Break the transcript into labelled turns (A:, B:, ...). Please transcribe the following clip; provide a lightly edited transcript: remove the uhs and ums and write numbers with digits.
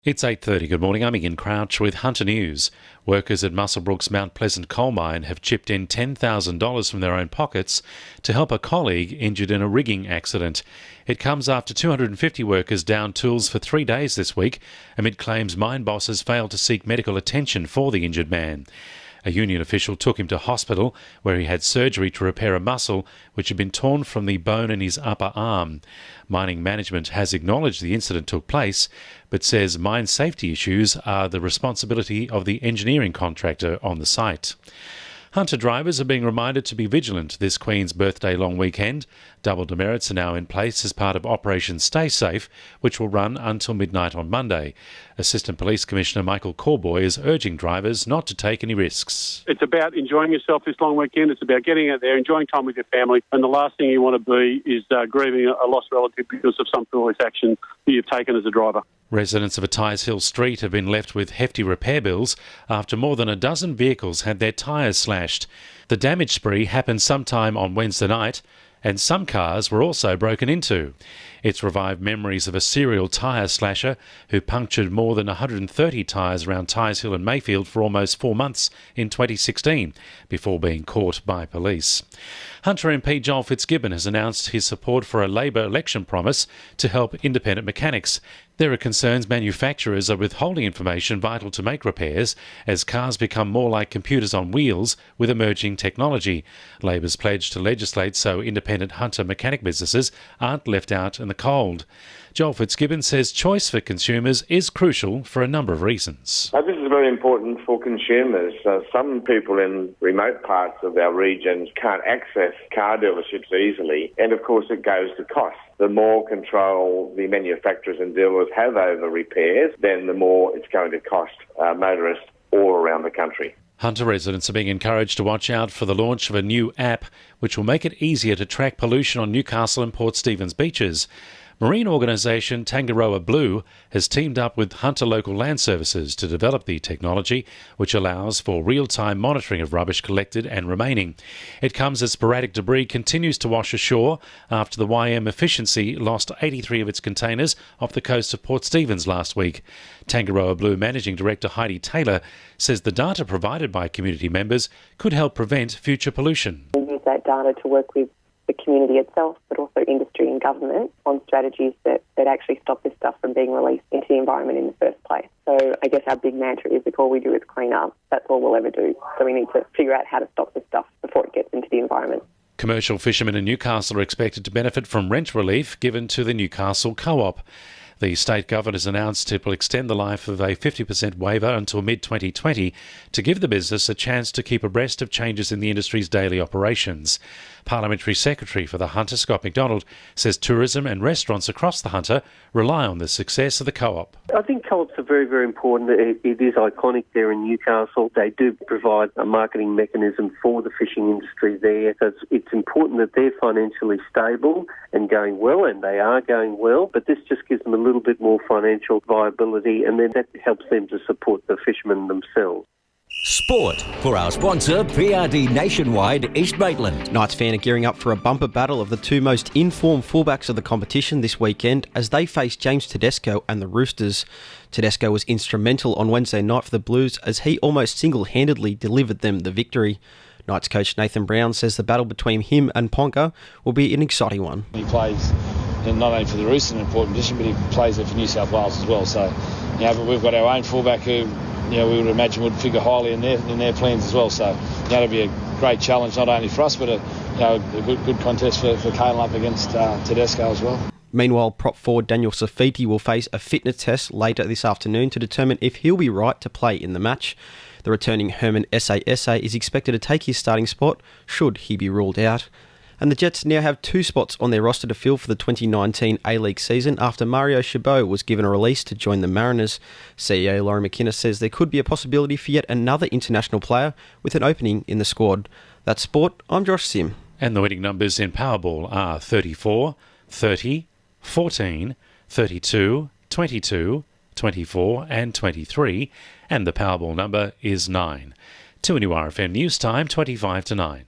A: It's 8:30. Good morning. I'm Ian Crouch with Hunter News. Workers at Muswellbrook's Mount Pleasant coal mine have chipped in $10,000 from their own pockets to help a colleague injured in a rigging accident. It comes after 250 workers downed tools for 3 days this week amid claims mine bosses failed to seek medical attention for the injured man. A union official took him to hospital where he had surgery to repair a muscle which had been torn from the bone in his upper arm. Mining management has acknowledged the incident took place, but says mine safety issues are the responsibility of the engineering contractor on the site. Hunter drivers are being reminded to be vigilant this Queen's Birthday long weekend. Double demerits are now in place as part of Operation Stay Safe, which will run until midnight on Monday. Assistant Police Commissioner Michael Corboy is urging drivers not to take any risks.
B: It's about enjoying yourself this long weekend. It's about getting out there, enjoying time with your family, and the last thing you want to be is grieving a lost relative because of some foolish action that you've taken as a driver.
A: Residents of a Tyres Hill street have been left with hefty repair bills after more than a dozen vehicles had their tyres slashed. The damage spree happened sometime on Wednesday night, and some cars were also broken into. It's revived memories of a serial tyre slasher who punctured more than 130 tyres around Tyres Hill and Mayfield for almost 4 months in 2016 before being caught by police. Hunter MP Joel Fitzgibbon has announced his support for a Labor election promise to help independent mechanics. There are concerns manufacturers are withholding information vital to make repairs as cars become more like computers on wheels with emerging technology. Labor's pledged to legislate so independent Hunter mechanic businesses aren't left out in the cold. Joel Fitzgibbon says choice for consumers is crucial for a number of reasons.
C: This is very important for consumers. Some people in remote parts of our regions can't access car dealerships easily, and of course it goes to cost. The more control the manufacturers and dealers have over repairs, then the more it's going to cost motorists all around the country.
A: Hunter residents are being encouraged to watch out for the launch of a new app which will make it easier to track pollution on Newcastle and Port Stephens beaches. Marine organisation Tangaroa Blue has teamed up with Hunter Local Land Services to develop the technology, which allows for real-time monitoring of rubbish collected and remaining. It comes as sporadic debris continues to wash ashore after the YM Efficiency lost 83 of its containers off the coast of Port Stephens last week. Tangaroa Blue Managing Director Heidi Taylor says the data provided by community members could help prevent future pollution.
D: We use that data to work with the community itself, but also industry and government on strategies that actually stop this stuff from being released into the environment in the first place. So I guess our big mantra is that all we do is clean up. That's all we'll ever do. So we need to figure out how to stop this stuff before it gets into the environment.
A: Commercial fishermen in Newcastle are expected to benefit from rent relief given to the Newcastle Co-op. The state government has announced it will extend the life of a 50% waiver until mid-2020 to give the business a chance to keep abreast of changes in the industry's daily operations. Parliamentary Secretary for the Hunter, Scott McDonald, says tourism and restaurants across the Hunter rely on the success of the co-op.
E: I think co-ops are very, very important. It is iconic there in Newcastle. They do provide a marketing mechanism for the fishing industry there. So it's important that they're financially stable and going well, and they are going well, but this just gives them a little bit more financial viability, and then that helps them to support the fishermen themselves.
F: Sport for our sponsor, PRD Nationwide East Maitland.
G: Knights fan are gearing up for a bumper battle of the two most informed fullbacks of the competition this weekend as they face James Tedesco and the Roosters. Tedesco was instrumental on Wednesday night for the Blues as he almost single-handedly delivered them the victory. Knights coach Nathan Brown says the battle between him and Ponga will be an exciting one.
H: He plays not only for the Roosters in an important position, but he plays there for New South Wales as well. So, but we've got our own fullback who, we would imagine would figure highly in their plans as well. So, it'll be a great challenge not only for us, but a good contest for Kalen up against Tedesco as well.
G: Meanwhile, prop forward Daniel Safiti will face a fitness test later this afternoon to determine if he'll be right to play in the match. The returning Herman Essa is expected to take his starting spot should he be ruled out. And the Jets now have 2 spots on their roster to fill for the 2019 A-League season after Mario Chabot was given a release to join the Mariners. CEO Laurie McInnes says there could be a possibility for yet another international player with an opening in the squad. That's sport. I'm Josh Sim.
A: And the winning numbers in Powerball are 34, 30, 14, 32, 22, 24 and 23. And the Powerball number is 9. 2NURFM News Time, 25 to 9.